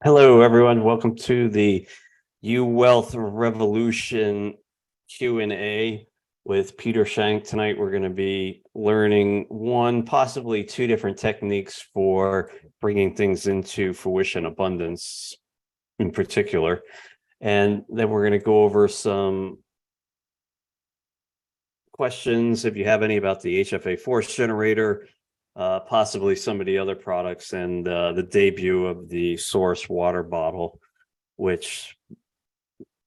Hello, everyone. Welcome to the U Wealth Revolution Q&A with Peter Shank. Tonight, we're going to be learning one, possibly two different techniques for bringing things into fruition, abundance in particular. And then we're going to go over some questions, if you have any, about the HFA force generator, possibly some of the other products, and the debut of the Source water bottle, which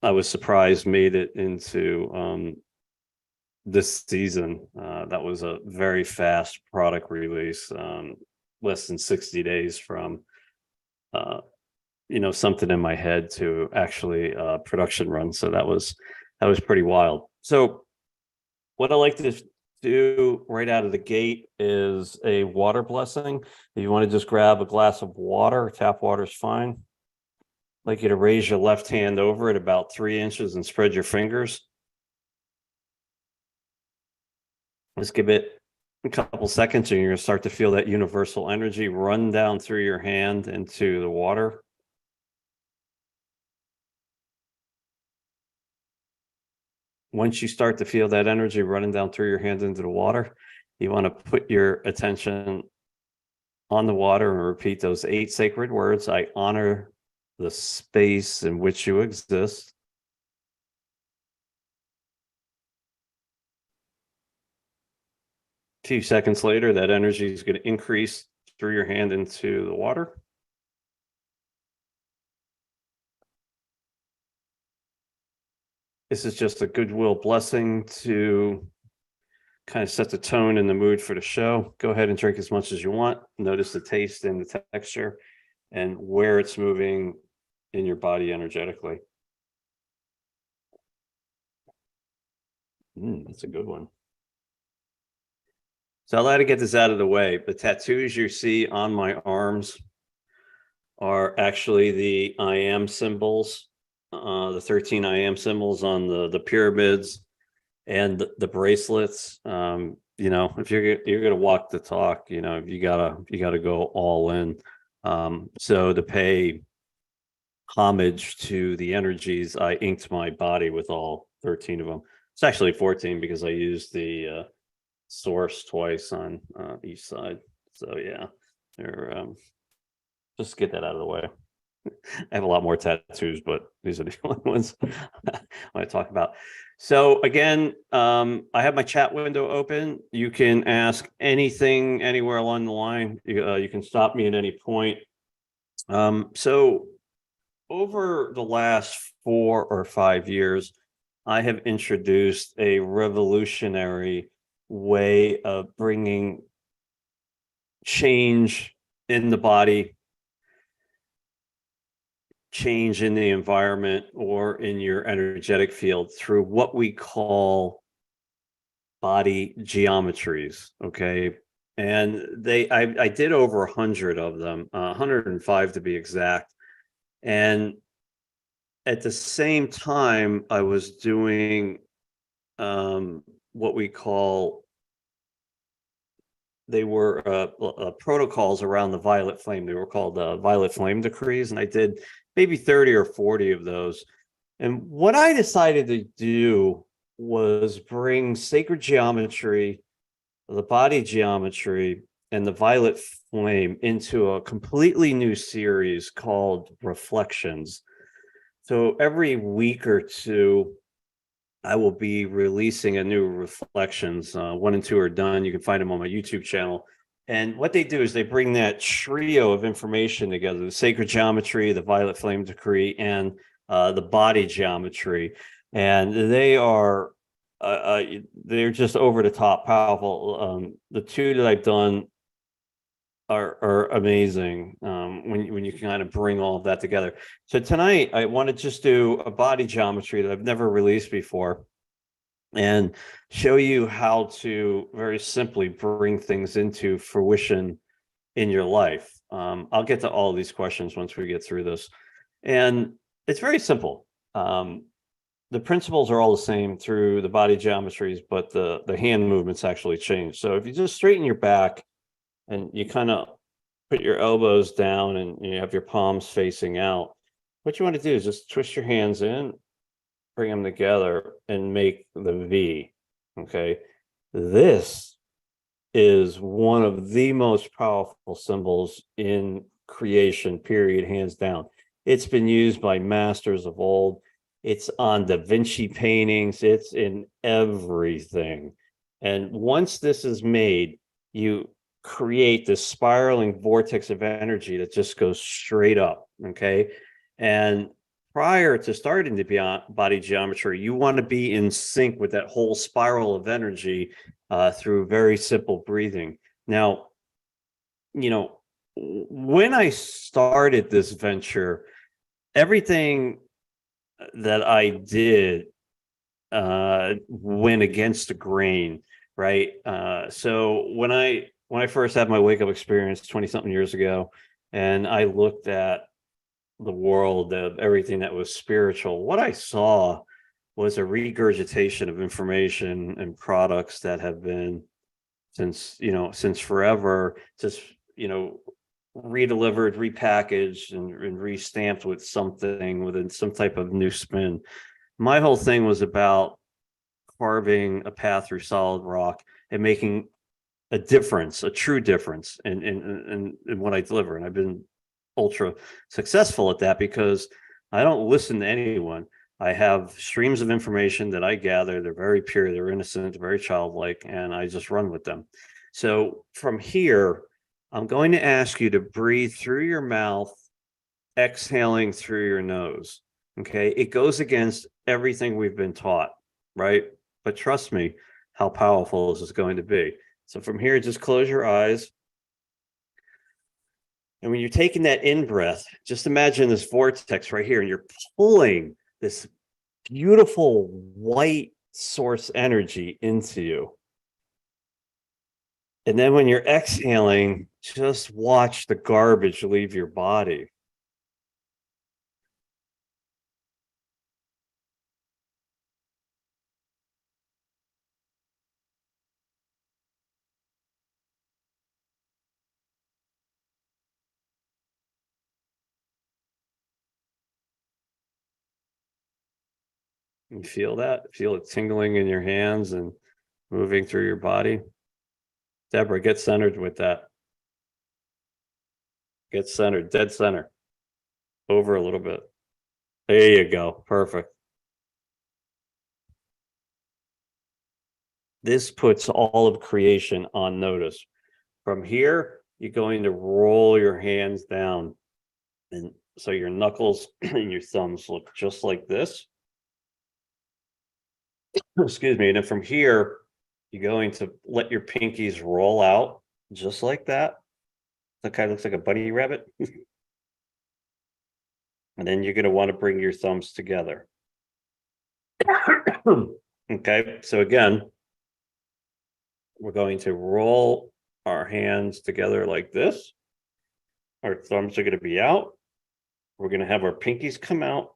I was surprised made it into this season. That was a very fast product release, less than 60 days from something in my head to actually production run. So that was pretty wild. So what I like to do right out of the gate is a water blessing. If you want to just grab a glass of water, tap water is fine. I'd like you to raise your left hand over it about 3 inches and spread your fingers. Just give it a couple seconds and you're going to start to feel that universal energy run down through your hand into the water. Once you start to feel that energy running down through your hand into the water, you want to put your attention on the water and repeat those 8 sacred words. I honor the space in which you exist. A few seconds later, that energy is going to increase through your hand into the water. This is just a goodwill blessing to kind of set the tone and the mood for the show. Go ahead and drink as much as you want. Notice the taste and the texture and where it's moving in your body energetically. That's a good one. So I'll let to get this out of the way. The tattoos you see on my arms are actually the I am symbols, the 13 I am symbols on the pyramids and the bracelets. If you're going to walk the talk, you gotta go all in. So to pay homage to the energies, I inked my body with all 13 of them. It's actually 14 because I used the Source twice on each side. So yeah, they're just get that out of the way. I have a lot more tattoos, but these are the only ones I want to talk about. So again, I have my chat window open. You can ask anything anywhere along the line. You can stop me at any point. So over the last 4 or 5 years, I have introduced a revolutionary way of bringing change in the body, change in the environment, or in your energetic field through what we call body geometries. Okay. And I did over 100 of them, 105 to be exact. And at the same time, I was doing what we call, they were protocols around the violet flame. They were called violet flame decrees. And I did maybe 30 or 40 of those. And what I decided to do was bring sacred geometry, the body geometry, and the violet flame into a completely new series called Reflections. So every week or two, I will be releasing a new Reflections. 1 and 2 are done. You can find them on my YouTube channel. And what they do is they bring that trio of information together: the sacred geometry, the violet flame decree, and the body geometry. And they're just over the top powerful. The 2 that I've done are amazing when you kind of bring all of that together. So tonight I want to just do a body geometry that I've never released before and show you how to very simply bring things into fruition in your life. I'll get to all of these questions once we get through this. And it's very simple. The principles are all the same through the body geometries, but the hand movements actually change. So if you just straighten your back and you kind of put your elbows down and you have your palms facing out. What you want to do is just twist your hands in, bring them together, and make the V. Okay. This is one of the most powerful symbols in creation, period, hands down. It's been used by masters of old. It's on Da Vinci paintings. It's in everything. And once this is made, you create this spiraling vortex of energy that just goes straight up. Okay. And prior to starting the body geometry, you want to be in sync with that whole spiral of energy through very simple breathing. Now, when I started this venture, everything that I did went against the grain, right? So when I first had my wake up experience 20 something years ago, and I looked at the world of everything that was spiritual, what I saw was a regurgitation of information and products that have been since forever, just redelivered, repackaged, and restamped with something within some type of new spin. My whole thing was about carving a path through solid rock and making a difference, a true difference in what I deliver. And I've been ultra successful at that because I don't listen to anyone. I have streams of information that I gather. They're very pure, they're innocent, they're very childlike, and I just run with them. So from here, I'm going to ask you to breathe through your mouth, exhaling through your nose. Okay. It goes against everything we've been taught, right? But trust me, how powerful this is going to be. So from here, just close your eyes. And when you're taking that in breath, just imagine this vortex right here, and you're pulling this beautiful white source energy into you. And then when you're exhaling, just watch the garbage leave your body. You feel that? Feel it tingling in your hands and moving through your body. Deborah, get centered with that. Get centered, dead center. Over a little bit. There you go. Perfect. This puts all of creation on notice. From here, you're going to roll your hands down. And so your knuckles and your thumbs look just like this. Excuse me. And then from here, you're going to let your pinkies roll out just like that. That kind of looks like a bunny rabbit. And then you're going to want to bring your thumbs together. Okay. So again, we're going to roll our hands together like this. Our thumbs are going to be out. We're going to have our pinkies come out.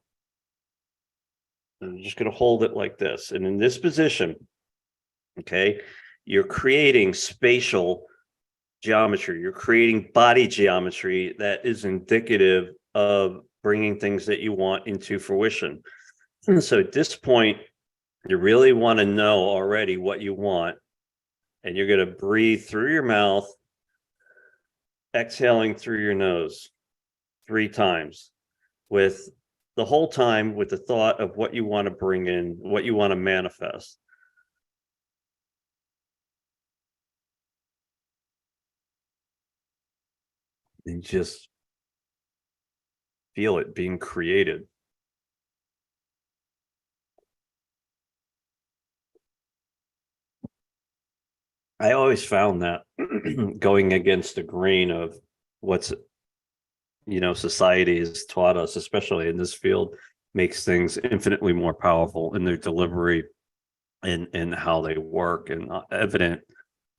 And we're just going to hold it like this. And in this position, okay, you're creating spatial geometry. You're creating body geometry that is indicative of bringing things that you want into fruition. And so at this point, you really want to know already what you want. And you're going to breathe through your mouth, exhaling through your nose 3 times, with the whole time with the thought of what you want to bring in, what you want to manifest. And just feel it being created. I always found that going against the grain of what's society has taught us, especially in this field, makes things infinitely more powerful in their delivery and how they work. And evident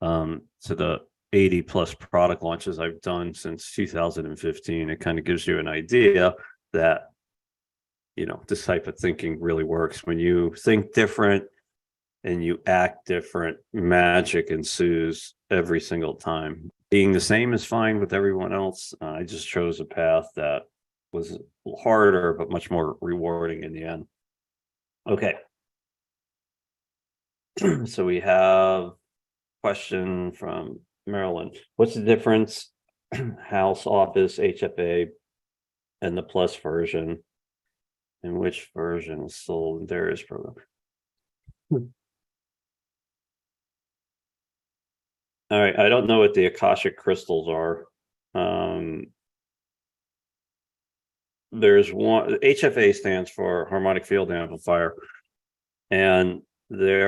to the 80 plus product launches I've done since 2015, it kind of gives you an idea that this type of thinking really works. When you think different and you act different, magic ensues every single time. being the same is fine with everyone else. I just chose a path that was a little harder, but much more rewarding in the end. Okay. So we have a question from Maryland. What's the difference, house, office, HFA, and the plus version? And which version is sold in Darius program? All right, I don't know what the Akashic crystals are. There's one, HFA stands for harmonic field amplifier, and there's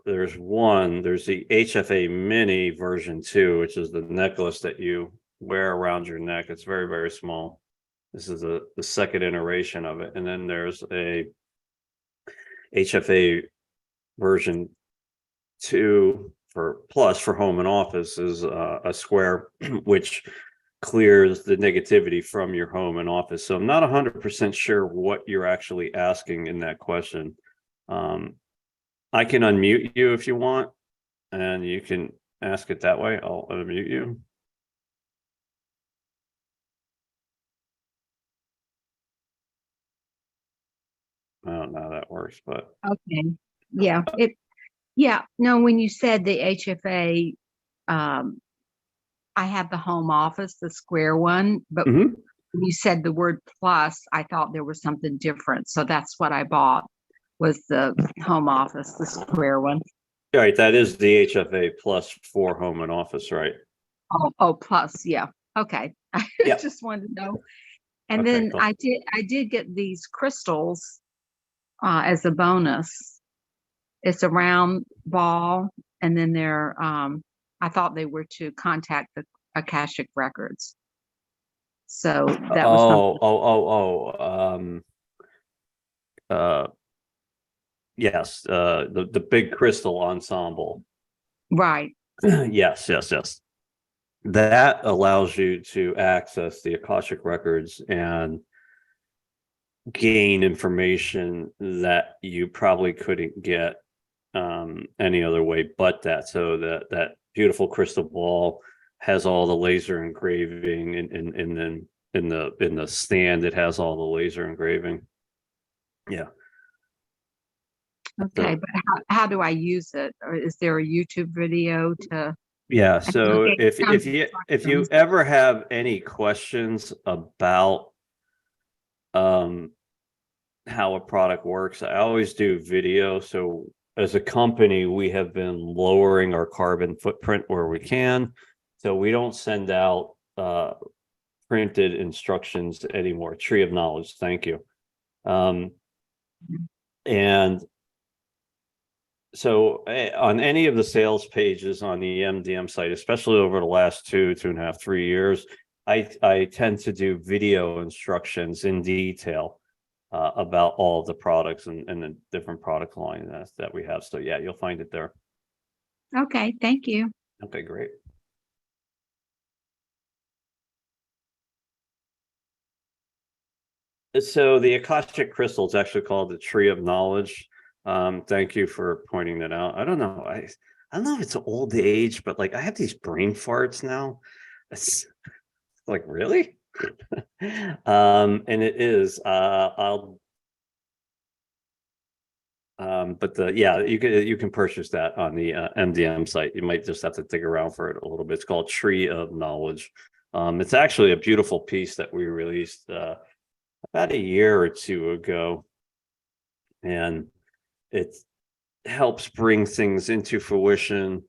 the HFA mini version 2, which is the necklace that you wear around your neck. It's very, very small. This is the second iteration of it. And then there's a HFA version 2 for plus for home and office, is a square which clears the negativity from your home and office. So I'm not 100% sure what you're actually asking in that question. I can unmute you if you want, and you can ask it that way. I'll unmute you. I don't know how that works, but okay. Yeah. No, when you said the HFA, I have the home office, the square one, but when you said the word plus, I thought there was something different. So that's what I bought, was the home office, the square one. All right, that is the HFA plus for home and office, right? Oh, plus, yeah. Okay. I Yep. just wanted to know. And Okay, then cool. I did get these crystals as a bonus. It's a round ball, and then they're I thought they were to contact the Akashic records. So that was something. Yes, the big crystal ensemble. Right. Yes. That allows you to access the Akashic records and gain information that you probably couldn't get any other way but that. So that beautiful crystal ball has all the laser engraving, and then in the stand it has all the laser engraving. Yeah. Okay, but how do I use it? Or is there a YouTube video to? Yeah, so Okay, if you ever have any questions about how a product works, I always do video. So as a company, we have been lowering our carbon footprint where we can. So we don't send out printed instructions anymore. Tree of knowledge, thank you. And so on any of the sales pages on the MDM site, especially over the last 2.5, 3 years, I tend to do video instructions in detail about all of the products and the different product lines that we have. So yeah, you'll find it there. Okay, thank you. Okay, great. So the Akashic crystal is actually called the Tree of Knowledge. Thank you for pointing that out. I don't know. I don't know if it's old age, but like I have these brain farts now. It's like, really? And it is. But yeah, you can purchase that on the MDM site. You might just have to dig around for it a little bit. It's called Tree of Knowledge. It's actually a beautiful piece that we released about a year or two ago, and it helps bring things into fruition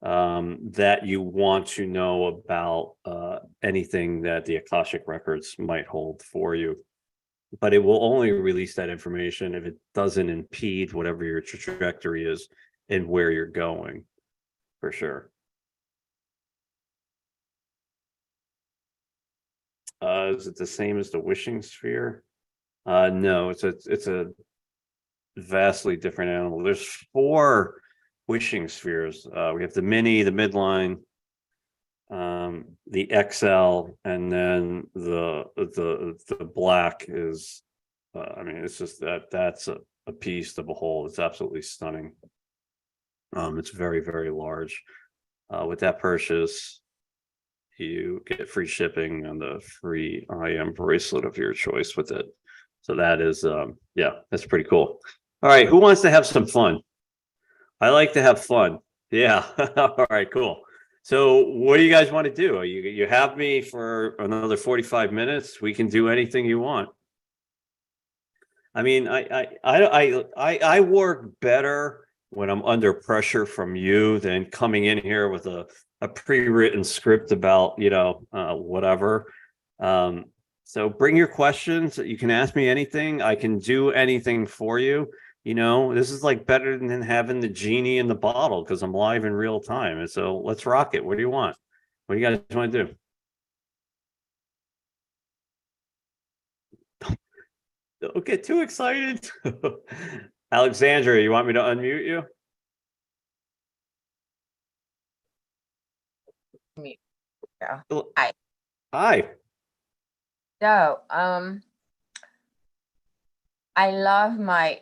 that you want to know about anything that the Akashic records might hold for you. But it will only release that information if it doesn't impede whatever your trajectory is and where you're going, for sure. Is it the same as the wishing sphere? No, it's a vastly different animal. There's 4 wishing spheres. We have the mini, the midline, the XL, and then the black is I mean, it's just that's a piece to behold. It's absolutely stunning. It's very, very large. With that purchase, you get free shipping and the free IM bracelet of your choice with it. So that is, yeah, that's pretty cool. All right, who wants to have some fun? I like to have fun. Yeah. All right, cool. So what do you guys want to do? You have me for another 45 minutes. We can do anything you want. I mean, I work better when I'm under pressure from you than coming in here with a pre-written script about, whatever. So bring your questions. You can ask me anything. I can do anything for you. This is like better than having the genie in the bottle because I'm live in real time. And so let's rock it. What do you want? What do you guys want to do? Don't get too excited. Alexandra, you want me to unmute you? Yeah. Well, Hi. Hi. So, I love my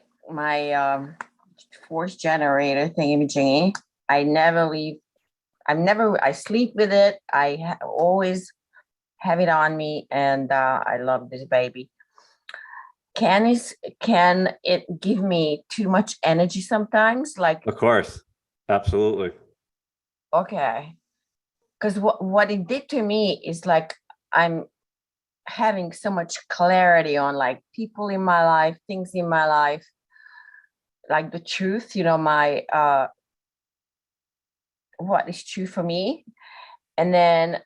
force generator thingy. I never leave. I sleep with it. Always have it on me, and I love this baby. Can it give me too much energy sometimes? Like, Of course. Absolutely. okay, because what it did to me is like I'm having so much clarity on like people in my life, things in my life, like the truth, my what is true for me. And then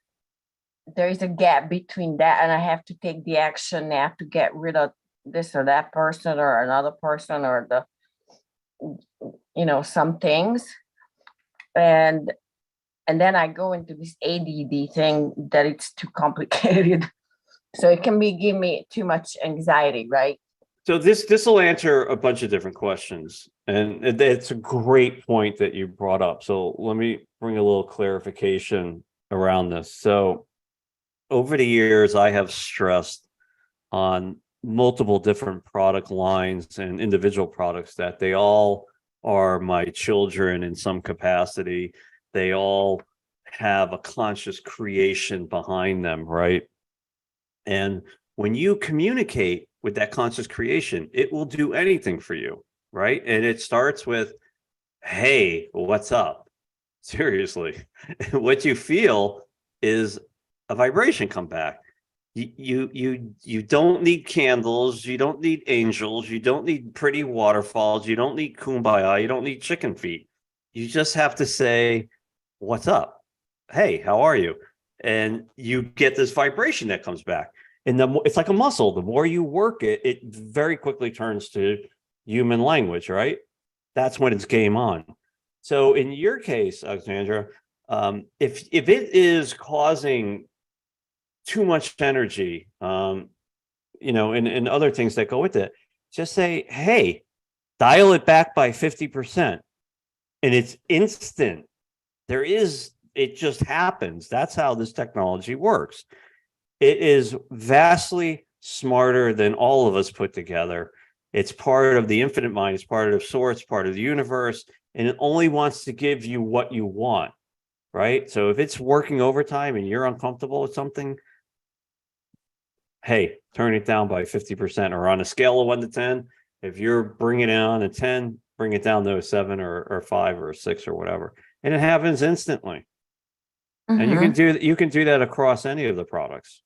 there is a gap between that, and I have to take the action. I have to get rid of this or that person or another person or some things. And then I go into this ADD thing that it's too complicated. So it can give me too much anxiety, right? So this will answer a bunch of different questions, and it's a great point that you brought up. So let me bring a little clarification around this. So over the years, I have stressed on multiple different product lines and individual products that they all are my children in some capacity. They all have a conscious creation behind them, right? And when you communicate with that conscious creation, it will do anything for you, right? And it starts with, hey, what's up? Seriously. What you feel is a vibration come back. You don't need candles, you don't need angels, you don't need pretty waterfalls, you don't need kumbaya, you don't need chicken feet. You just have to say, what's up? Hey, how are you? And you get this vibration that comes back. And it's like a muscle. The more you work it, it very quickly turns to human language, right? That's when it's game on. So in your case, Alexandra, if it is causing too much energy, and other things that go with it, just say, hey, dial it back by 50%. And it's instant. It just happens. That's how this technology works. It is vastly smarter than all of us put together. It's part of the infinite mind. It's part of source, part of the universe, and it only wants to give you what you want, right? So if it's working overtime and you're uncomfortable with something, hey, turn it down by 50%, or on a scale of 1 to 10. If you're bringing it on a 10, bring it down to a 7 or 5 or a 6 or whatever. And it happens instantly. And you can do that across any of the products.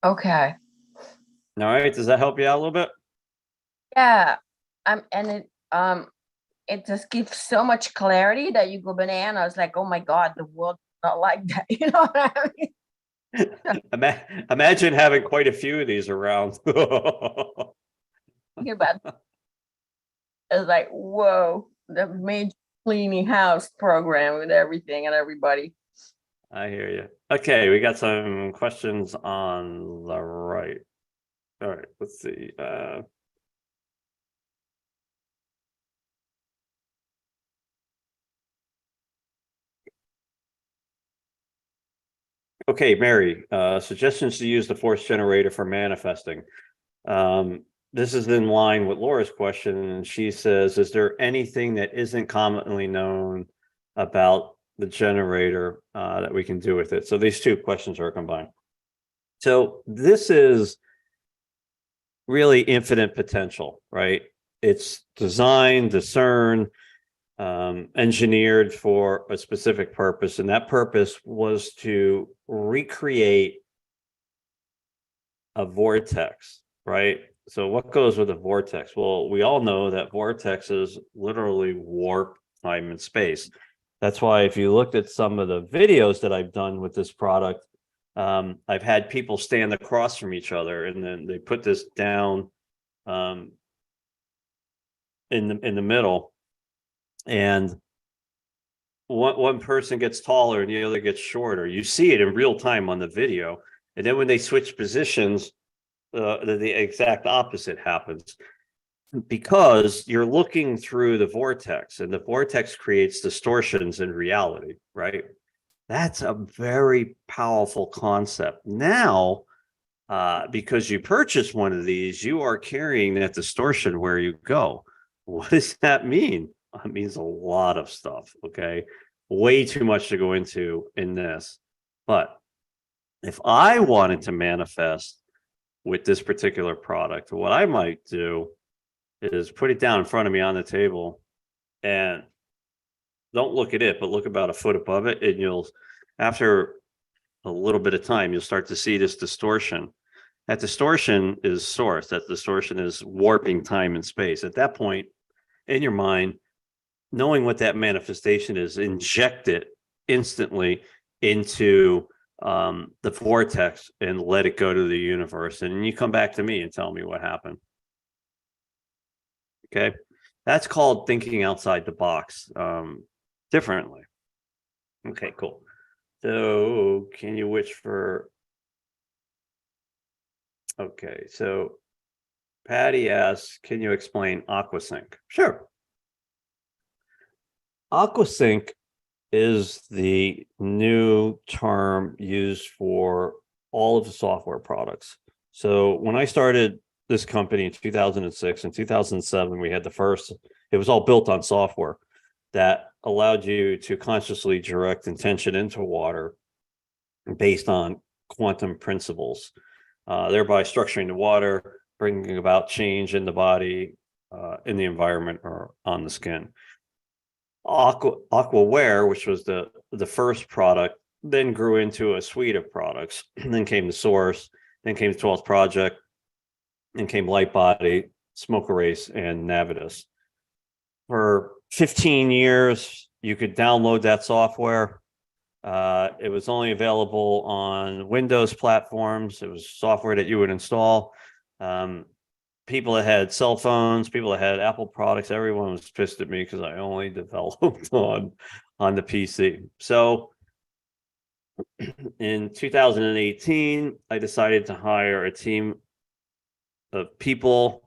Okay. All right. Does that help you out a little bit? Yeah. And it just gives so much clarity that you go bananas, like, oh my God, the world's not like that. You know what I mean? Imagine having quite a few of these around. Think about it's like, whoa, the major cleaning house program with everything and everybody. I hear you. Okay, we got some questions on the right. All right, let's see. Okay, Mary, suggestions to use the force generator for manifesting. This is in line with Laura's question, and she says, is there anything that isn't commonly known about the generator that we can do with it. So these two questions are combined. So this is really infinite potential, right? It's designed, discerned, engineered for a specific purpose, and that purpose was to recreate a vortex, right? So what goes with a vortex? Well, we all know that vortexes literally warp time and space. That's why if you looked at some of the videos that I've done with this product, I've had people stand across from each other, and then they put this down in the middle, and one person gets taller and the other gets shorter. You see it in real time on the video, and then when they switch positions, the exact opposite happens, because you're looking through the vortex, and the vortex creates distortions in reality, right? That's a very powerful concept. Now, because you purchase one of these, you are carrying that distortion where you go. What does that mean? It means a lot of stuff, okay? Way too much to go into in this. But if I wanted to manifest with this particular product, what I might do is put it down in front of me on the table, and don't look at it, but look about a foot above it, and you'll, after a little bit of time, you'll start to see this distortion. That distortion is source. That distortion is warping time and space. At that point, in your mind, knowing what that manifestation is, inject it instantly into the vortex and let it go to the universe. And you come back to me and tell me what happened. Okay. That's called thinking outside the box differently. Okay, cool. So can you wish for, okay, so Patty asks, can you explain AquaSync? Sure. AquaSync is the new term used for all of the software products. So when I started this company in 2006, in 2007, we had the first, it was all built on software that allowed you to consciously direct intention into water based on quantum principles, thereby structuring the water, bringing about change in the body, in the environment, or on the skin. AquaWare, which was the first product, then grew into a suite of products. Then came the Source, then came the 12th Project, then came Lightbody, Smoke Erase, and Navitus. For 15 years, you could download that software. It was only available on Windows platforms. It was software that you would install. People that had cell phones, people that had Apple products, everyone was pissed at me because I only developed on the PC. So in 2018, I decided to hire a team of people,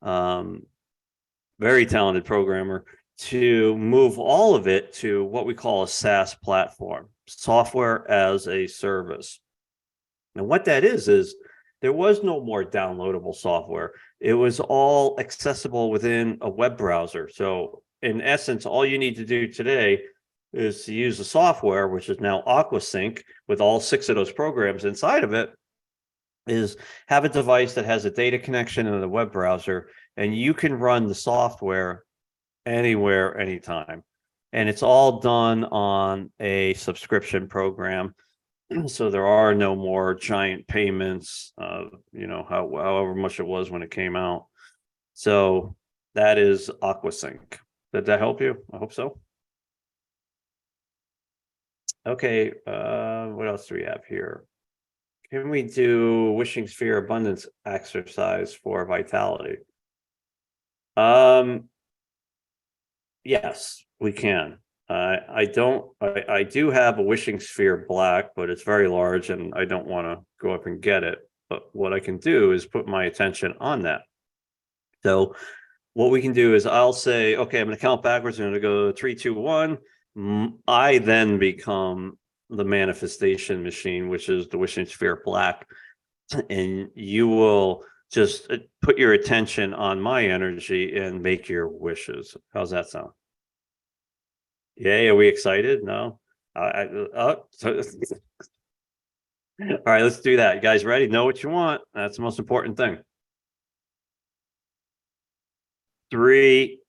very talented programmer, to move all of it to what we call a SaaS platform, software as a service. And what that is there was no more downloadable software. It was all accessible within a web browser. So in essence, all you need to do today is to use the software, which is now AquaSync, with all 6 of those programs inside of it, is have a device that has a data connection in the web browser, and you can run the software anywhere, anytime. And it's all done on a subscription program. So there are no more giant payments, however much it was when it came out. So that is AquaSync. Did that help you? I hope so. Okay, what else do we have here? Can we do wishing sphere abundance exercise for vitality? Yes, we can. I do have a wishing sphere black, but it's very large and I don't want to go up and get it. But what I can do is put my attention on that. So what we can do is I'll say, okay, I'm going to count backwards. I'm going to go 3, 2, 1. I then become the manifestation machine, which is the wishing sphere black. And you will just put your attention on my energy and make your wishes. How's that sound? Yay, are we excited? No. All right, let's do that. You guys ready? Know what you want. That's the most important thing. 3,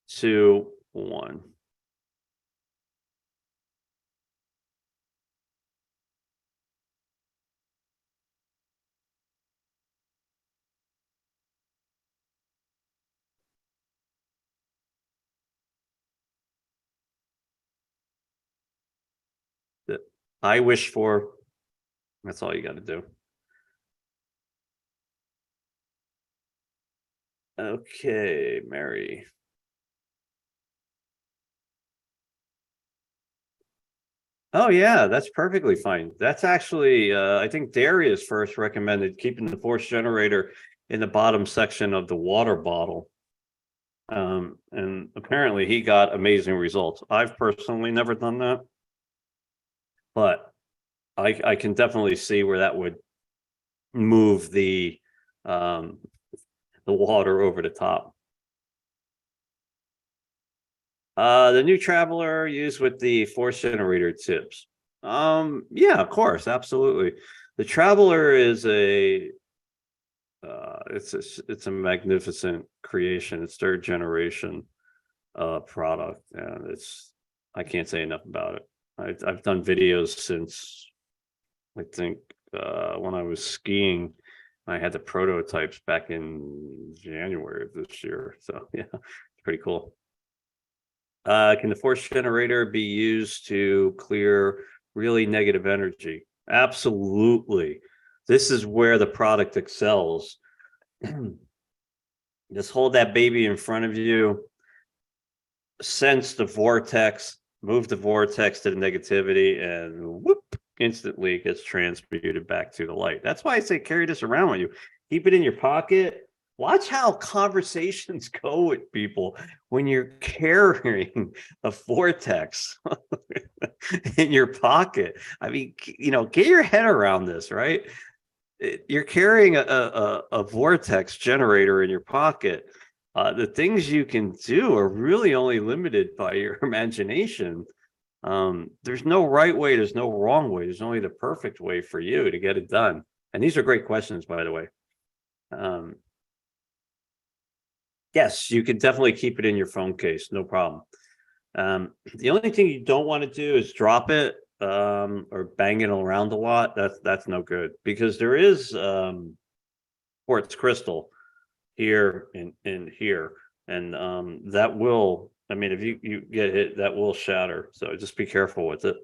2, 1. That I wish for. That's all you got to do. Okay, Mary. Oh yeah, that's perfectly fine. That's actually, I think Darius first recommended keeping the force generator in the bottom section of the water bottle. And apparently he got amazing results. I've personally never done that, but I can definitely see where that would move the water over the top. The new traveler used with the force generator tips. Yeah, of course, absolutely. The traveler is it's a magnificent creation. It's third generation product, and I can't say enough about it. I've done videos since I think when I was skiing. I had the prototypes back in January of this year. So yeah, it's pretty cool. Can the force generator be used to clear really negative energy? Absolutely. This is where the product excels. Just hold that baby in front of you, sense the vortex, move the vortex to the negativity, and whoop, instantly it gets transmuted back to the light. That's why I say carry this around with you. Keep it in your pocket. Watch how conversations go with people when you're carrying a vortex in your pocket. I mean, get your head around this, right? You're carrying a vortex generator in your pocket. The things you can do are really only limited by your imagination. There's no right way, there's no wrong way, there's only the perfect way for you to get it done. And these are great questions, by the way. Yes, you can definitely keep it in your phone case, no problem. The only thing you don't want to do is drop it or bang it around a lot. That's no good, because there is quartz crystal here and here, and that will, I mean, if you get hit, that will shatter, so just be careful with it.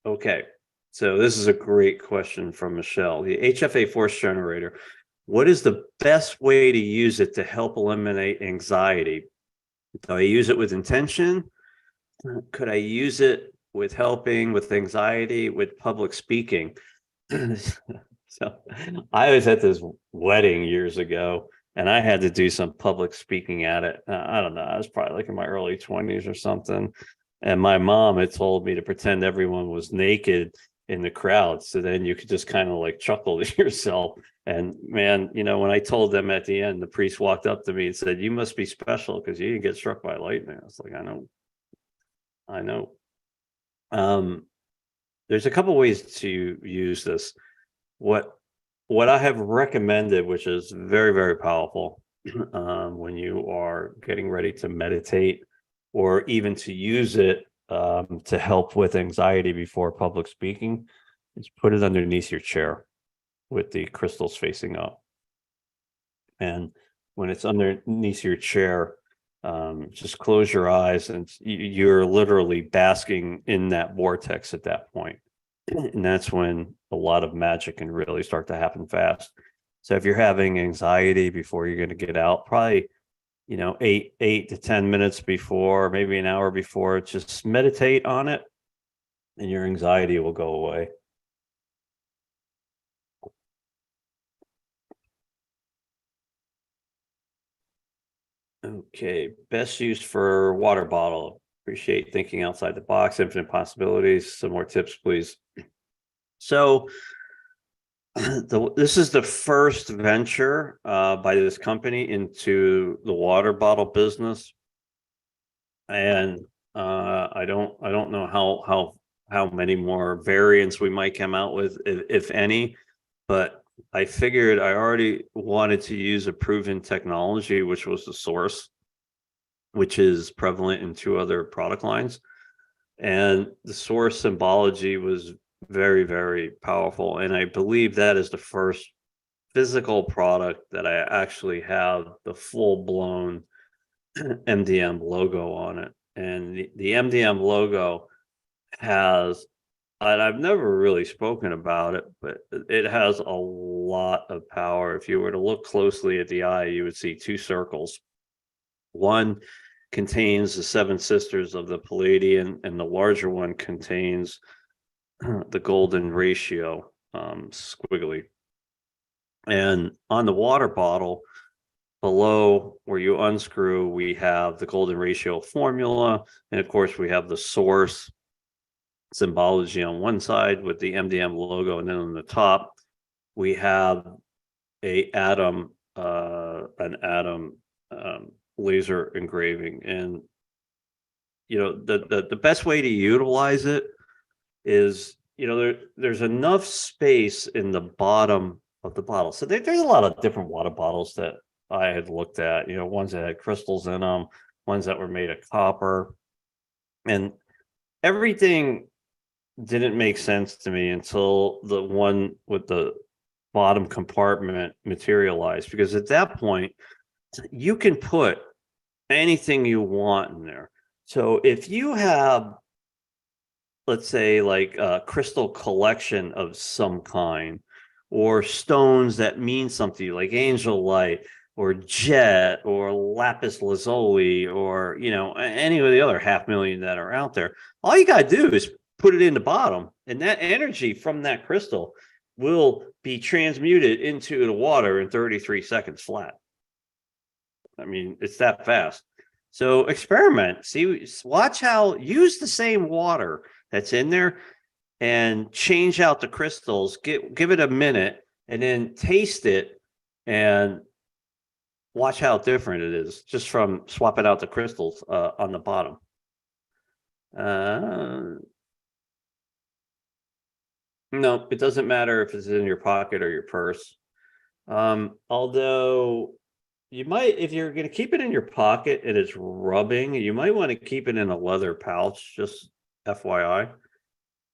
Okay, so this is a great question from Michelle. The HFA force generator, what is the best way to use it to help eliminate anxiety? Do I use it with intention? Could I use it with helping with anxiety, with public speaking? So I was at this wedding years ago, and I had to do some public speaking at it. I don't know, I was probably like in my early 20s or something. And my mom had told me to pretend everyone was naked in the crowd. So then you could just kind of like chuckle to yourself. And man, when I told them at the end, the priest walked up to me and said, "You must be special because you didn't get struck by lightning." I was like, I know. There's a couple ways to use this. What I have recommended, which is very, very powerful, when you are getting ready to meditate, or even to use it to help with anxiety before public speaking, is put it underneath your chair with the crystals facing up. And when it's underneath your chair, just close your eyes, and you're literally basking in that vortex at that point. And that's when a lot of magic can really start to happen fast. So if you're having anxiety before you're going to get out, probably 8 to 10 minutes before, maybe an hour before, just meditate on it, and your anxiety will go away. Okay, best use for water bottle. Appreciate thinking outside the box, infinite possibilities. Some more tips, please. So This is the first venture by this company into the water bottle business, and I don't know how many more variants we might come out with, if any, but I figured I already wanted to use a proven technology, which was the source, which is prevalent in two other product lines. And the source symbology was very, very powerful. And I believe that is the first physical product that I actually have the full blown MDM logo on it. And the MDM logo has, and I've never really spoken about it, but it has a lot of power. If you were to look closely at the eye, you would see two circles. One contains the seven sisters of the Palladian, and the larger one contains the golden ratio, squiggly. And on the water bottle, below where you unscrew, we have the golden ratio formula. And of course, we have the source symbology on one side with the MDM logo. And then on the top, we have an atom laser engraving. And the best way to utilize it is, there's enough space in the bottom of the bottle. So there's a lot of different water bottles that I had looked at, ones that had crystals in them, ones that were made of copper, and everything didn't make sense to me until the one with the bottom compartment materialized, because at that point you can put anything you want in there. So if you have, let's say, like a crystal collection of some kind, or stones that mean something like angel light or jet or lapis lazuli, or any of the other 500,000 that are out there, all you got to do is put it in the bottom, and that energy from that crystal will be transmuted into the water in 33 seconds flat. I mean, it's that fast. So experiment, see, watch how, use the same water that's in there and change out the crystals, give it a minute, and then taste it and watch how different it is just from swapping out the crystals on the bottom. No, it doesn't matter if it's in your pocket or your purse. Although you might, if you're going to keep it in your pocket and it's rubbing, you might want to keep it in a leather pouch, just FYI.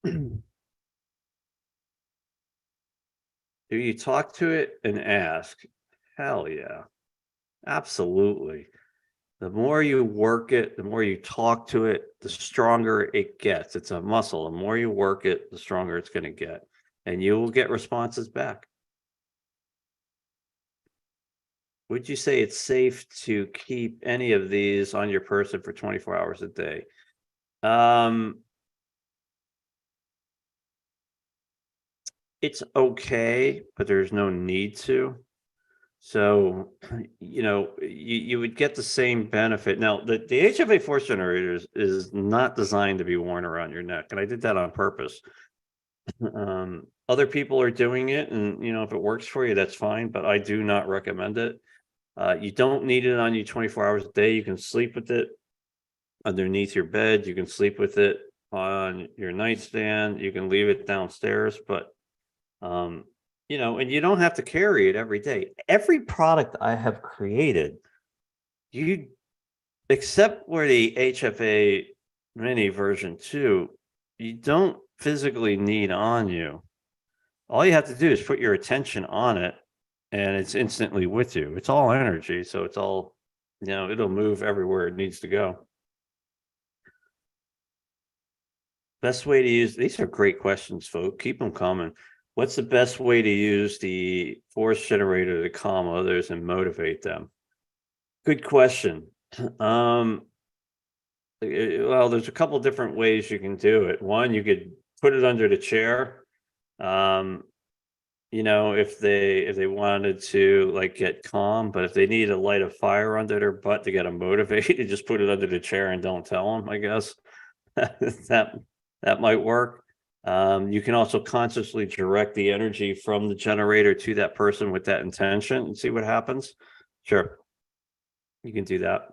Do you talk to it and ask? Hell yeah. Absolutely. The more you work it, the more you talk to it, the stronger it gets. It's a muscle. The more you work it, the stronger it's going to get. And you will get responses back. Would you say it's safe to keep any of these on your person for 24 hours a day? It's okay, but there's no need to. So, you would get the same benefit. Now, the HFA force generator is not designed to be worn around your neck, and I did that on purpose. Other people are doing it, and if it works for you, that's fine, but I do not recommend it. You don't need it on you 24 hours a day. You can sleep with it underneath your bed. You can sleep with it on your nightstand. You can leave it downstairs, but and you don't have to carry it every day. Every product I have created, except for the HFA mini version 2, you don't physically need on you. All you have to do is put your attention on it, and it's instantly with you. It's all energy, so it's all, it'll move everywhere it needs to go. Best way to use, these are great questions, folks. Keep them coming. What's the best way to use the force generator to calm others and motivate them? Good question. Well, there's a couple different ways you can do it. One, you could put it under the chair. If they wanted to like get calm, but if they need to light a fire under their butt to get them motivated, just put it under the chair and don't tell them, I guess. that might work. You can also consciously direct the energy from the generator to that person with that intention and see what happens. Sure. You can do that.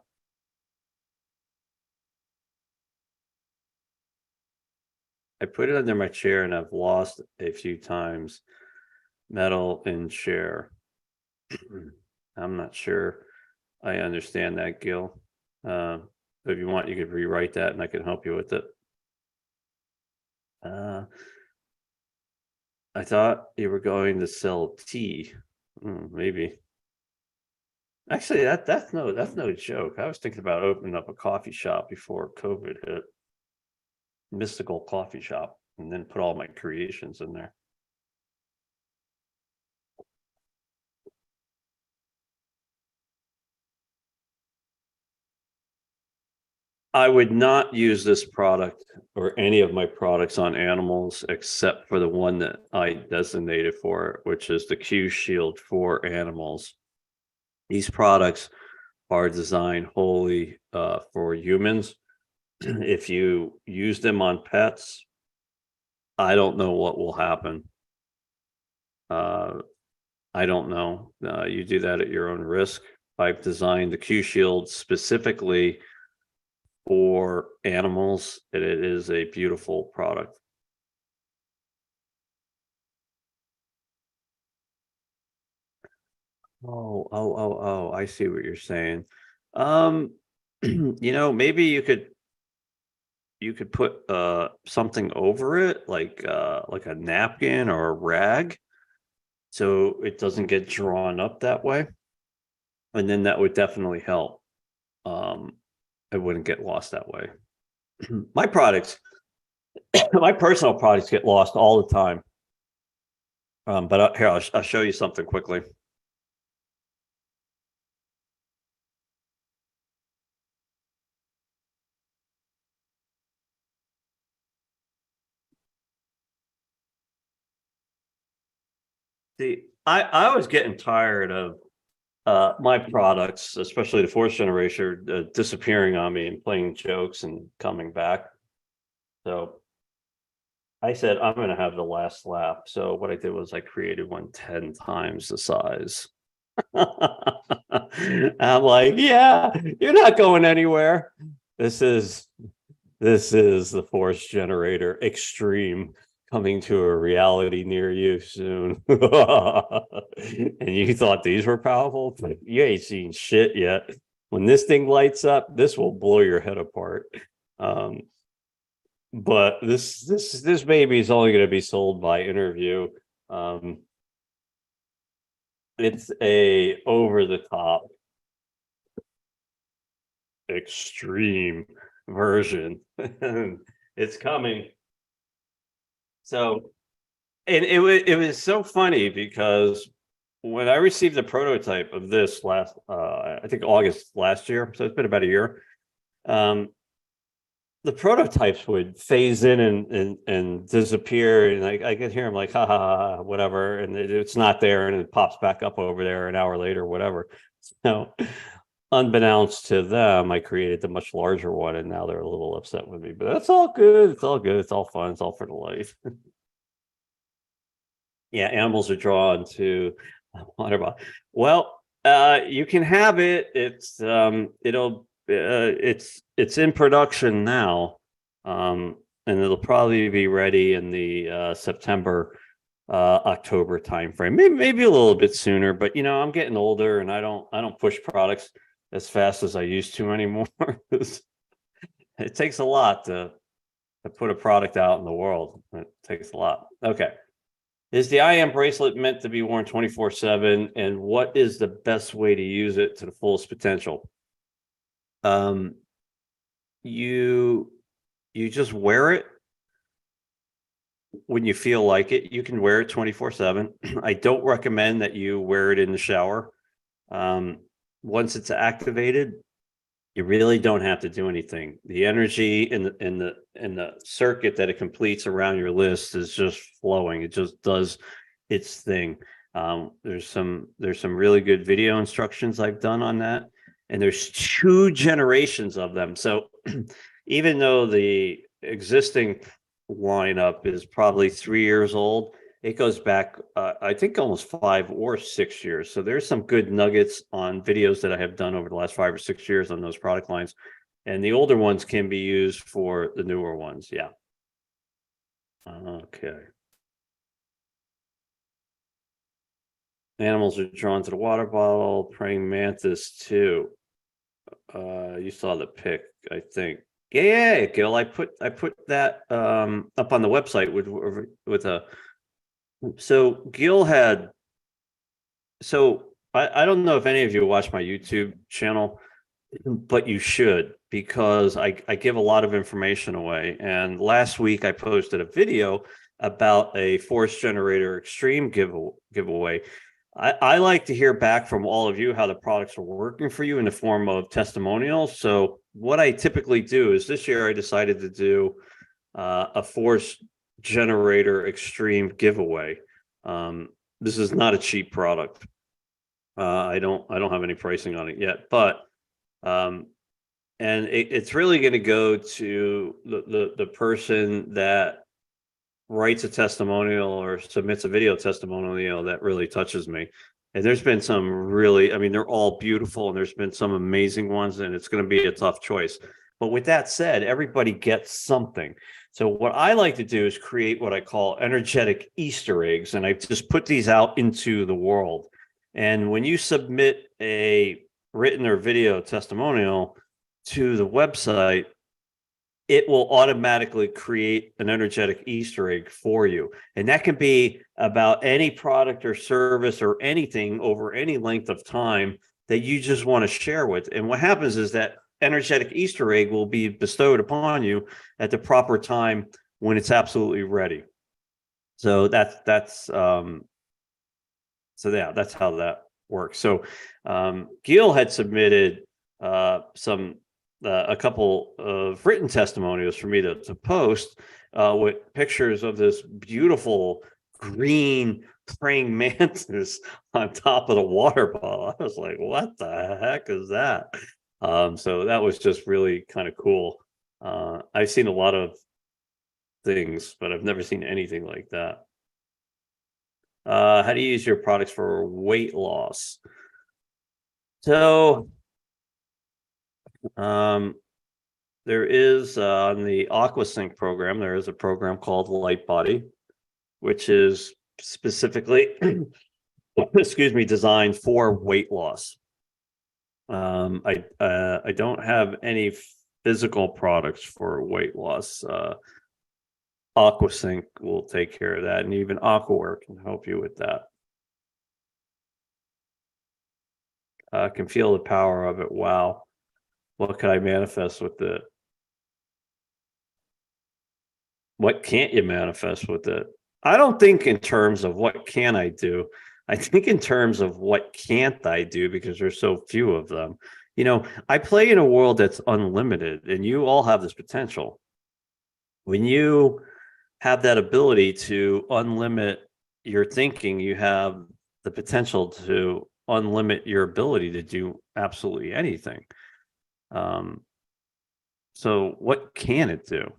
I put it under my chair and I've lost a few times. Metal in chair. I'm not sure I understand that, Gil. If you want, you could rewrite that and I can help you with it. I thought you were going to sell tea. Maybe. Actually, that's no joke. I was thinking about opening up a coffee shop before COVID hit. Mystical coffee shop, and then put all my creations in there. I would not use this product or any of my products on animals except for the one that I designated for it, which is the Q Shield for animals. These products are designed wholly for humans. If you use them on pets, I don't know what will happen. I don't know. You do that at your own risk. I've designed the Q Shield specifically for animals, and it is a beautiful product. Oh, I see what you're saying. Maybe you could put something over it, like a napkin or a rag, so it doesn't get drawn up that way. And then that would definitely help. It wouldn't get lost that way. My products, my personal products get lost all the time. But here, I'll show you something quickly. See, I was getting tired of my products, especially the fourth generation, disappearing on me and playing jokes and coming back. So I said, I'm going to have the last laugh. So what I did was I created one 10 times the size. I'm like, yeah, you're not going anywhere. This is the force generator extreme coming to a reality near you soon. And you thought these were powerful? You ain't seen shit yet. When this thing lights up, this will blow your head apart. But this baby is only going to be sold by interview. It's a over the top extreme version. It's coming. So, and it was so funny because when I received the prototype of this last I think August last year, so it's been about a year. The prototypes would phase in and disappear, and I could hear them like ha ha ha, whatever, and it's not there, and it pops back up over there an hour later, whatever. So unbeknownst to them, I created the much larger one, and now they're a little upset with me, but that's all good. It's all good. It's all fun. It's all for the life. Yeah, animals are drawn to water bottle. Well, you can have it. It's it's in production now, and it'll probably be ready in the September October timeframe. Maybe a little bit sooner, but I'm getting older and I don't push products as fast as I used to anymore. It takes a lot to put a product out in the world. It takes a lot. Okay. Is the IM bracelet meant to be worn 24/7, and what is the best way to use it to the fullest potential? You just wear it when you feel like it. You can wear it 24/7. I don't recommend that you wear it in the shower. Once it's activated, you really don't have to do anything. The energy in the circuit that it completes around your list is just flowing. It just does its thing. There's some really good video instructions I've done on that, and there's 2 generations of them. So even though the existing lineup is probably 3 years old. It goes back, I think, almost 5 or 6 years. So there's some good nuggets on videos that I have done over the last 5 or 6 years on those product lines. And the older ones can be used for the newer ones. Yeah. Okay. Animals are drawn to the water bottle. Praying mantis too. You saw the pic, I think. Yeah, Gil. I put that up on the website with a. So Gil had. So I don't know if any of you watch my YouTube channel, but you should, because I give a lot of information away. And last week I posted a video about a force generator extreme giveaway. I like to hear back from all of you how the products are working for you in the form of testimonials. So what I typically do is, this year I decided to do a force generator extreme giveaway. This is not a cheap product. I don't have any pricing on it yet, but and it's really going to go to the person that writes a testimonial or submits a video testimonial that really touches me. And there's been some really, I mean, they're all beautiful, and there's been some amazing ones, and it's going to be a tough choice. But with that said, everybody gets something. So what I like to do is create what I call energetic Easter eggs, and I just put these out into the world. And when you submit a written or video testimonial to the website, it will automatically create an energetic Easter egg for you. And that can be about any product or service or anything over any length of time that you just want to share with. And what happens is that energetic Easter egg will be bestowed upon you at the proper time when it's absolutely ready. So that's how that works. So Gil had submitted a couple of written testimonials for me to post with pictures of this beautiful green praying mantis on top of the water bottle. I was like, what the heck is that? So that was just really kind of cool. I've seen a lot of things, but I've never seen anything like that. How do you use your products for weight loss? So there is on the AquaSync program, there is a program called Light Body, which is specifically excuse me, designed for weight loss. I don't have any physical products for weight loss. AquaSync will take care of that, and even AquaWare can help you with that. I can feel the power of it. Wow. What can I manifest with it? What can't you manifest with it? I don't think in terms of what can I do. I think in terms of what can't I do, because there's so few of them. You know, I play in a world that's unlimited, and you all have this potential. When you have that ability to unlimit your thinking, you have the potential to unlimit your ability to do absolutely anything. So what can it do?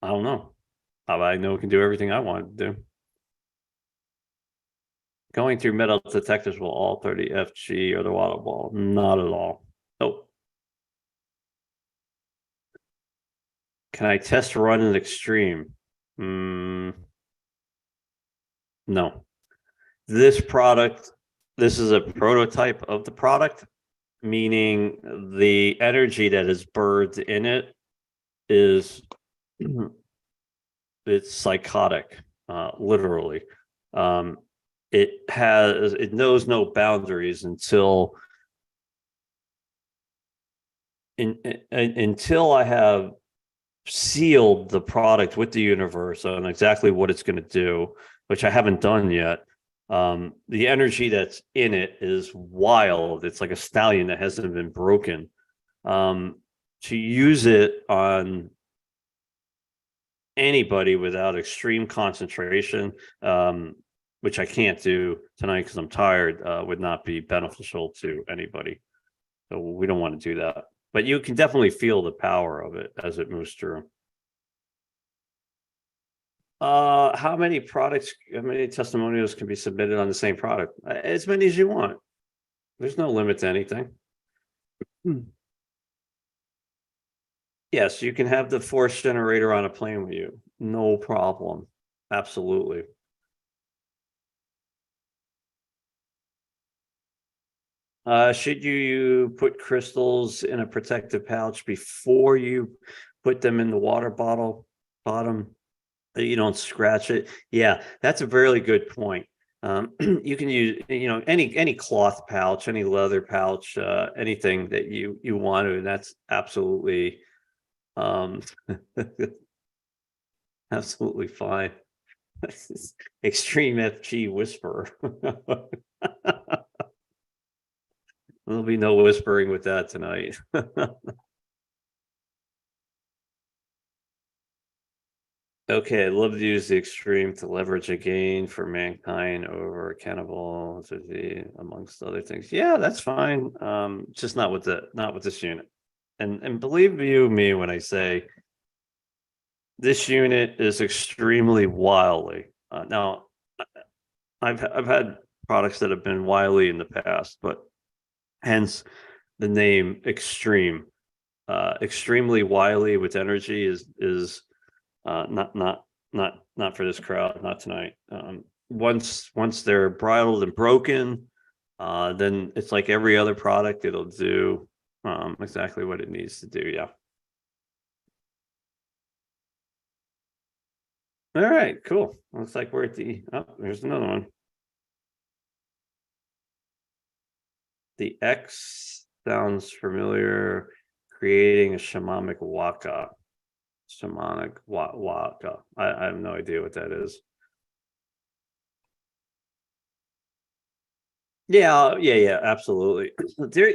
I don't know. I know it can do everything I want to do. Going through metal detectors will alter the FG or the water ball. Not at all. Nope. Can I test run an extreme? No. This product, this is a prototype of the product, meaning the energy that is birthed in it is it's psychotic, literally. It knows no boundaries until I have sealed the product with the universe on exactly what it's going to do, which I haven't done yet. The energy that's in it is wild. It's like a stallion that hasn't been broken. To use it on anybody without extreme concentration, which I can't do tonight because I'm tired, would not be beneficial to anybody. So we don't want to do that. But you can definitely feel the power of it as it moves through. How many testimonials can be submitted on the same product? As many as you want. There's no limit to anything. Yes, you can have the force generator on a plane with you. No problem. Absolutely. Should you put crystals in a protective pouch before you put them in the water bottom? You don't scratch it. Yeah, that's a really good point. You can use, any cloth pouch, any leather pouch, anything that you want to, and that's absolutely, um, absolutely fine. Extreme FG whisperer. There'll be no whispering with that tonight. Okay, I'd love to use the extreme to leverage a gain for mankind over cannibal, amongst other things. Yeah, that's fine. Just not with this unit. And believe you me when I say this unit is extremely wily. Now, I've had products that have been wily in the past, but hence the name extreme. Extremely wily with energy is not for this crowd, not tonight. Once they're bridled and broken, then it's like every other product. It'll do exactly what it needs to do. Yeah. All right, cool. Looks like we're at there's another one. The X sounds familiar. Creating a shamanic waka. Waka. I have no idea what that is. Yeah, absolutely. There,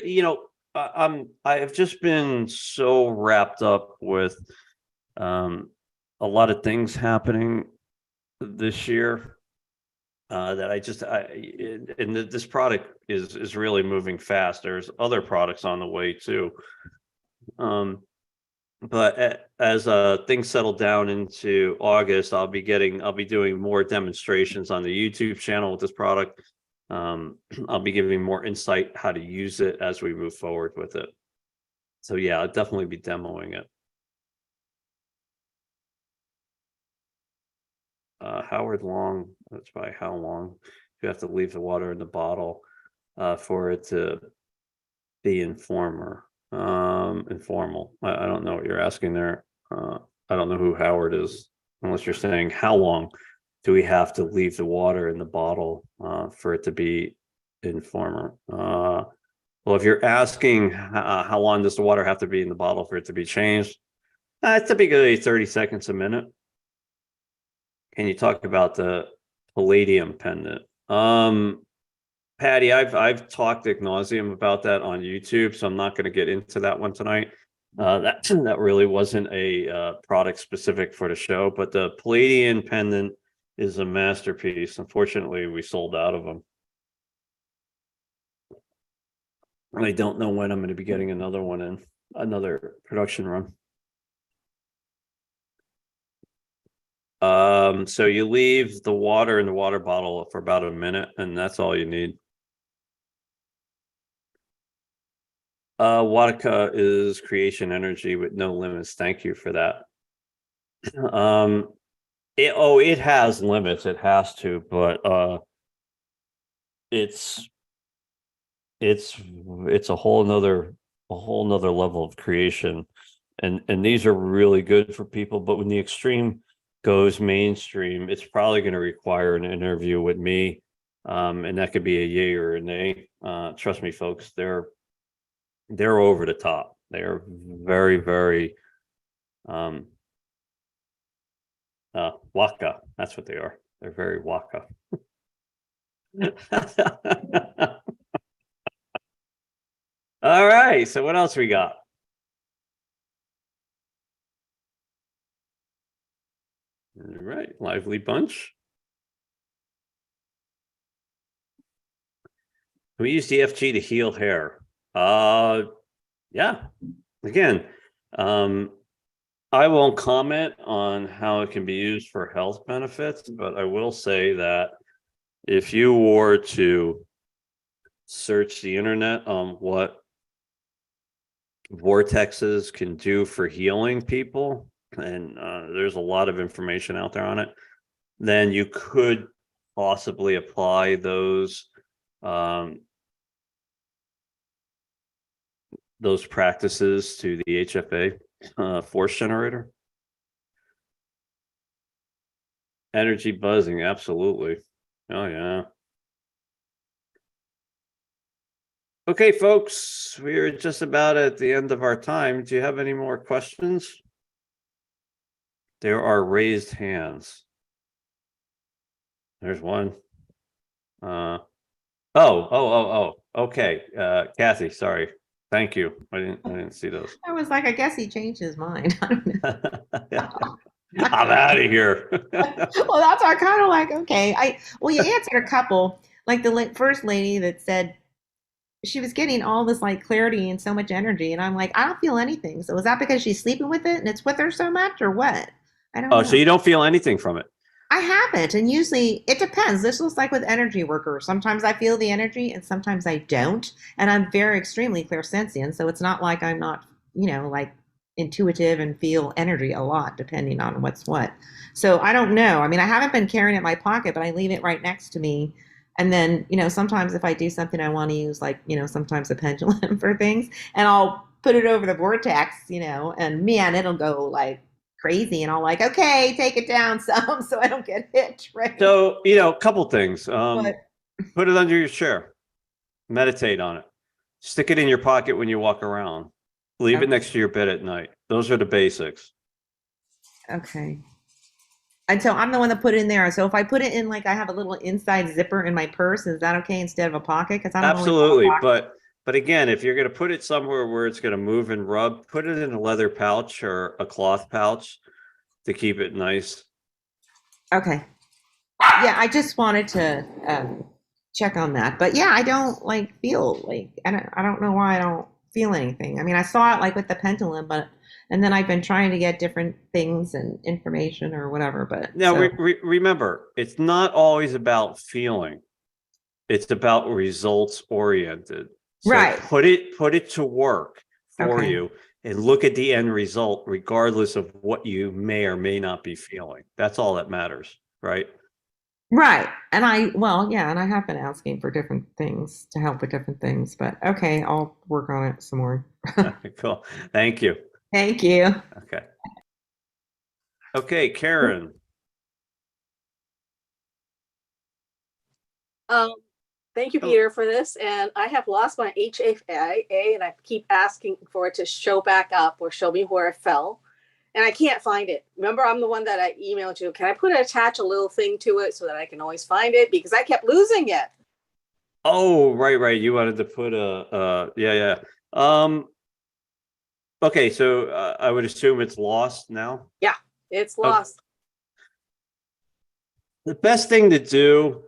I have just been so wrapped up with a lot of things happening this year that this product is really moving fast. There's other products on the way too. But as things settle down into August, I'll be doing more demonstrations on the YouTube channel with this product. I'll be giving more insight how to use it as we move forward with it. So yeah, I'll definitely be demoing it. Howard Long, that's by how long you have to leave the water in the bottle for it to be informal. I don't know what you're asking there. I don't know who Howard is, unless you're saying how long do we have to leave the water in the bottle for it to be informal. Well, if you're asking how long does the water have to be in the bottle for it to be changed, it's typically 30 seconds a minute. Can you talk about the palladium pendant? Patty, I've talked ad nauseum about that on YouTube, so I'm not going to get into that one tonight. That really wasn't a product specific for the show, but the palladium pendant is a masterpiece. Unfortunately, we sold out of them. I don't know when I'm going to be getting another one in, another production run. So you leave the water in the water bottle for about a minute, and that's all you need. Watika is creation energy with no limits. Thank you for that. It has limits. It has to, but it's a whole nother level of creation, and these are really good for people. But when the extreme goes mainstream, it's probably going to require an interview with me, and that could be a yay or a nay. Trust me, folks, they're over the top. They are very, very waka. That's what they are. They're very waka. All right. So what else we got? All right. Lively bunch. We use DFG to heal hair. Yeah. Again, I won't comment on how it can be used for health benefits, but I will say that if you were to search the internet on what vortexes can do for healing people, and there's a lot of information out there on it, then you could possibly apply those practices to the HFA force generator. Energy buzzing, absolutely. Oh yeah. Okay, folks, we're just about at the end of our time. Do you have any more questions? There are raised hands. There's one. Okay. Kathy, sorry. Thank you. I didn't see those. I was like, I guess he changed his mind. I don't know. I'm out of here. Well, that's why I kind of like, okay. Well, you answered a couple, like the first lady that said she was getting all this like clarity and so much energy, and I'm like, I don't feel anything. So is that because she's sleeping with it and it's with her so much, or what? I don't know. So you don't feel anything from it? I haven't, and usually it depends. This looks like with energy workers. Sometimes I feel the energy, and sometimes I don't. And I'm very extremely clairsentient, so it's not like I'm not, like intuitive and feel energy a lot, depending on what's what. So I don't know. I mean, I haven't been carrying it in my pocket, but I leave it right next to me. And then, sometimes if I do something I want to use, like, sometimes a pendulum for things, and I'll put it over the vortex, and man, it'll go like crazy, and I'll like, okay, take it down some so I don't get hit, right? So, a couple things. But Put it under your chair. Meditate on it. Stick it in your pocket when you walk around. Leave it next to your bed at night. Those are the basics. okay. And so I'm the one that put it in there. So if I put it in, like, I have a little inside zipper in my purse, is that okay instead of a pocket? Because I don't Absolutely. Really have a pocket. But again, if you're going to put it somewhere where it's going to move and rub, put it in a leather pouch or a cloth pouch to keep it nice. Okay. Yeah, I just wanted to check on that. But yeah, I don't like feel like I don't know why I don't feel anything. I mean, I saw it like with the pendulum, and then I've been trying to get different things and information or whatever. But Now, so, remember, it's not always about feeling. It's about results oriented. So right. put it to work for Okay. you and look at the end result, regardless of what you may or may not be feeling. That's all that matters, right? Right. And and I have been asking for different things to help with different things, but okay, I'll work on it some more. Cool. Thank you. Thank you. Okay. Okay, Karen. Thank you, Peter, for this. And I have lost my HFA, and I keep asking for it to show back up or show me where it fell. And I can't find it. Remember, I'm the one that I emailed you. Can I attach a little thing to it so that I can always find it? Because I kept losing it. Oh, right. You wanted to put yeah. Okay, so I would assume it's lost now. Yeah, it's lost. The best thing to do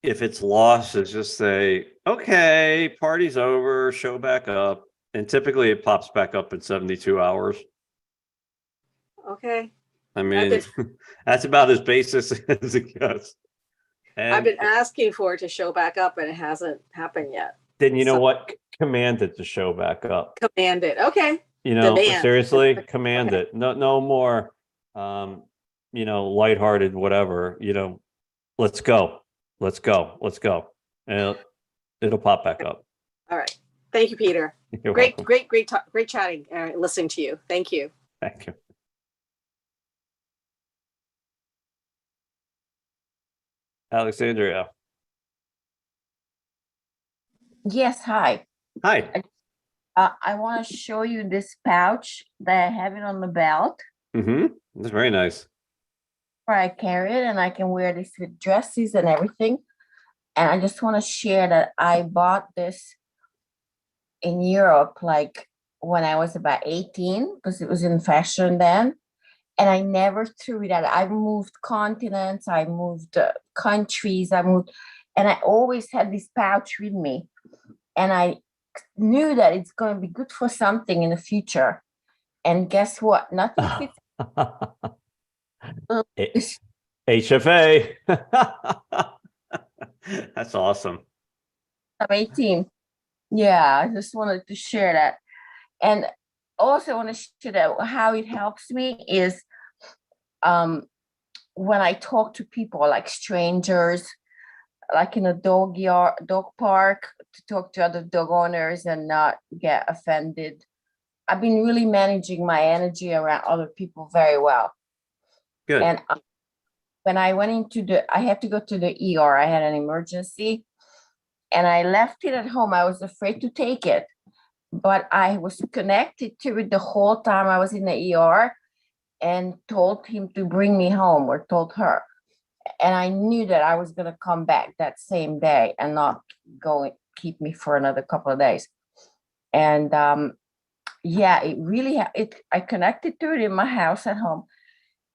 if it's lost is just say, okay, party's over, show back up. And typically it pops back up in 72 hours. Okay. I mean, that's about as basic as it gets. And I've been asking for it to show back up, and it hasn't happened yet. then you know what? Command it to show back up. Command it. Okay. Demand. Seriously, command it. No more, lighthearted, whatever, let's go. And it'll pop back up. All right. Thank you, Peter. You're great, welcome. great chatting, listening to you. Thank you. Thank you. Alexandria. Yes, hi. Hi. I want to show you this pouch that I have it on the belt. That's very nice. Where I carry it, and I can wear this with dresses and everything. And I just want to share that I bought this in Europe, like when I was about 18, because it was in fashion then. And I never threw it out. I moved continents, I moved countries, and I always had this pouch with me. And I knew that it's going to be good for something in the future. And guess what? Nothing fits. H- HFA. That's awesome. I'm 18. Yeah, I just wanted to share that. And also want to share that how it helps me is when I talk to people like strangers, like in a dog park, to talk to other dog owners and not get offended. I've been really managing my energy around other people very well. Good. And when I went I had to go to the ER. I had an emergency and I left it at home. I was afraid to take it, but I was connected to it the whole time I was in the ER and told him to bring me home, or told her. And I knew that I was going to come back that same day and not keep me for another couple of days. And yeah, it really, I connected to it in my house at home.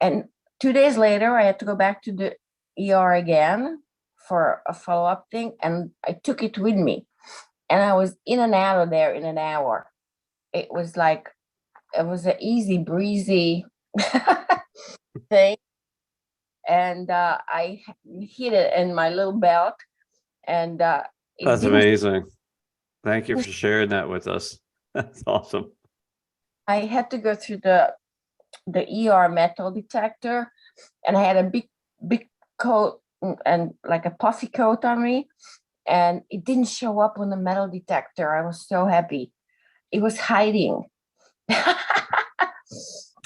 And 2 days later, I had to go back to the ER again for a follow-up thing. And I took it with me. And I was in and out of there in an hour. It was an easy breezy thing. And I hid it in my little belt. And That's amazing. Thank you for sharing that with us. That's awesome. I had to go through the ER metal detector, and I had a big coat and like a puffy coat on me, and it didn't show up on the metal detector. I was so happy. It was hiding.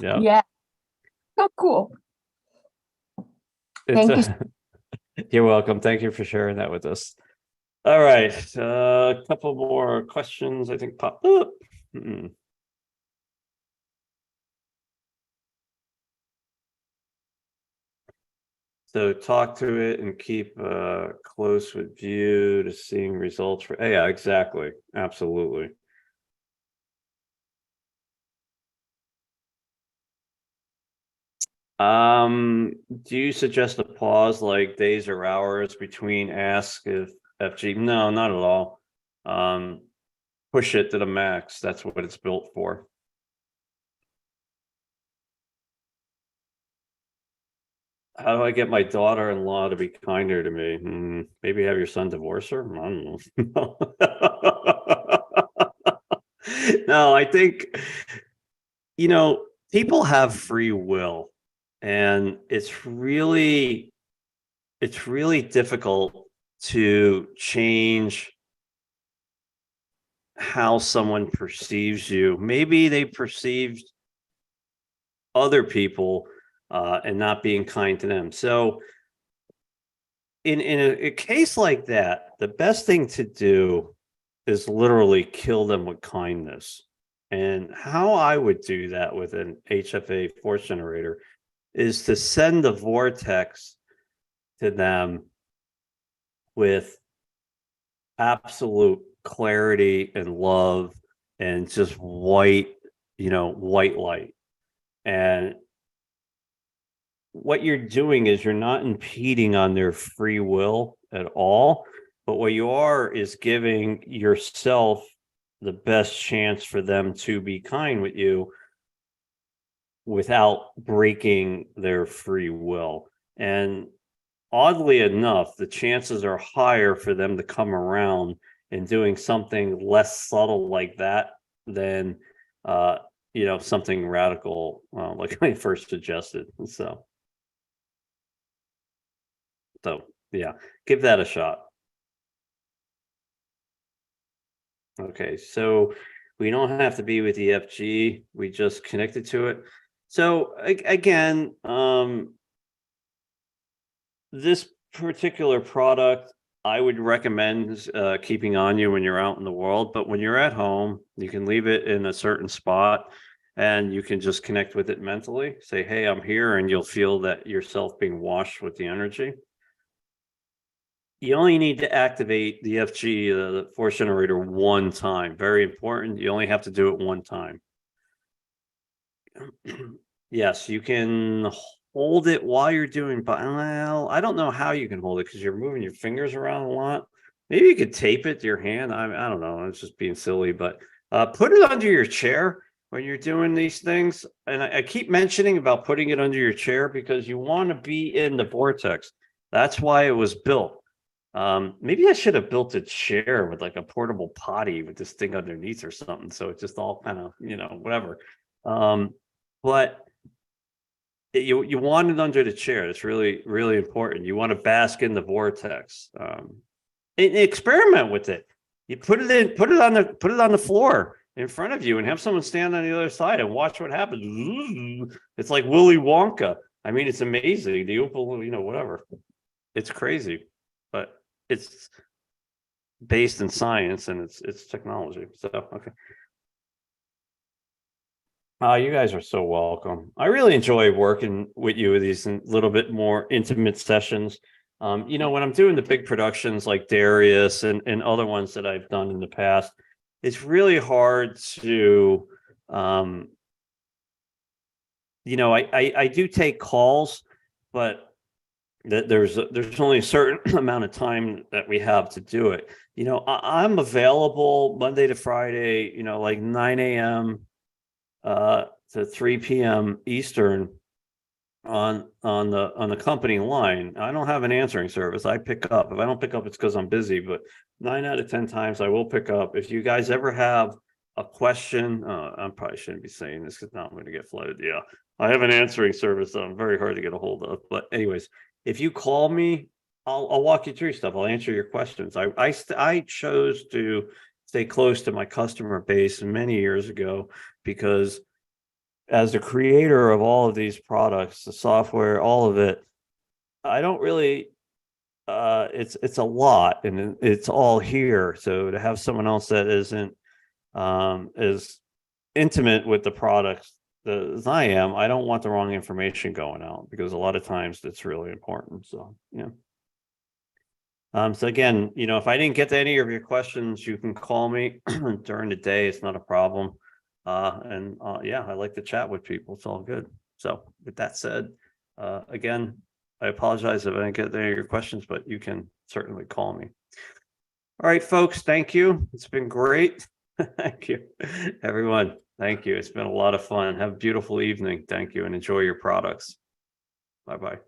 Yeah. So cool. Thank you. You're welcome. Thank you for sharing that with us. All right. A couple more questions, I think, pop up. So talk to it and keep close with view to seeing results for, yeah, exactly. Absolutely. Do you suggest a pause like days or hours between ask if FG? No, not at all. Push it to the max. That's what it's built for. How do I get my daughter-in-law to be kinder to me? Maybe have your son divorce her? I don't know. No, I think, people have free will, and it's really difficult to change how someone perceives you. Maybe they perceived other people and not being kind to them. So in a case like that, the best thing to do is literally kill them with kindness. And how I would do that with an HFA force generator is to send a vortex to them with absolute clarity and love and just white light. And what you're doing is you're not impeding on their free will at all, but what you are is giving yourself the best chance for them to be kind with you without breaking their free will. And oddly enough, the chances are higher for them to come around and doing something less subtle like that than something radical like I first suggested. So yeah, give that a shot. Okay, so we don't have to be with the FG, we just connected to it. So again, this particular product I would recommend keeping on you when you're out in the world, but when you're at home, you can leave it in a certain spot and you can just connect with it mentally. Say, hey, I'm here, and you'll feel that yourself being washed with the energy. You only need to activate the FG, the force generator, one time. Very important. You only have to do it one time. Yes, you can hold it while you're doing, but well, I don't know how you can hold it because you're moving your fingers around a lot. Maybe you could tape it to your hand. I don't know. It's just being silly, but put it under your chair when you're doing these things, and I keep mentioning about putting it under your chair because you want to be in the vortex. That's why it was built. Maybe I should have built a chair with like a portable potty with this thing underneath or something. So it just all kind of, whatever. But you want it under the chair. It's really, really important. You want to bask in the vortex. And experiment with it. You put it on the floor in front of you and have someone stand on the other side and watch what happens. It's like Willy Wonka. I mean, it's amazing. The whatever. It's crazy, but it's based in science and it's technology. So, okay. You guys are so welcome. I really enjoy working with you with these little bit more intimate sessions. When I'm doing the big productions like Darius and other ones that I've done in the past, it's really hard to, I do take calls, but there's only a certain amount of time that we have to do it. I'm available Monday to Friday, like 9 a.m. To 3 p.m. Eastern on the company line. I don't have an answering service. I pick up. If I don't pick up, it's because I'm busy, but 9 out of 10 times I will pick up. If you guys ever have a question, I probably shouldn't be saying this because now I'm going to get flooded. Yeah, I have an answering service that I'm very hard to get a hold of. But anyways, if you call me, I'll walk you through stuff. I'll answer your questions. I chose to stay close to my customer base many years ago because as the creator of all of these products, the software, all of it, I don't really, it's a lot and it's all here. So to have someone else that isn't as intimate with the products as I am, I don't want the wrong information going out because a lot of times that's really important. So, yeah. So again, if I didn't get to any of your questions, you can call me during the day. It's not a problem. Yeah, I like to chat with people. It's all good. So with that said, again, I apologize if I didn't get to any of your questions, but you can certainly call me. All right, folks, thank you. It's been great. Thank you, everyone. Thank you. It's been a lot of fun. Have a beautiful evening. Thank you, and enjoy your products. Bye-bye.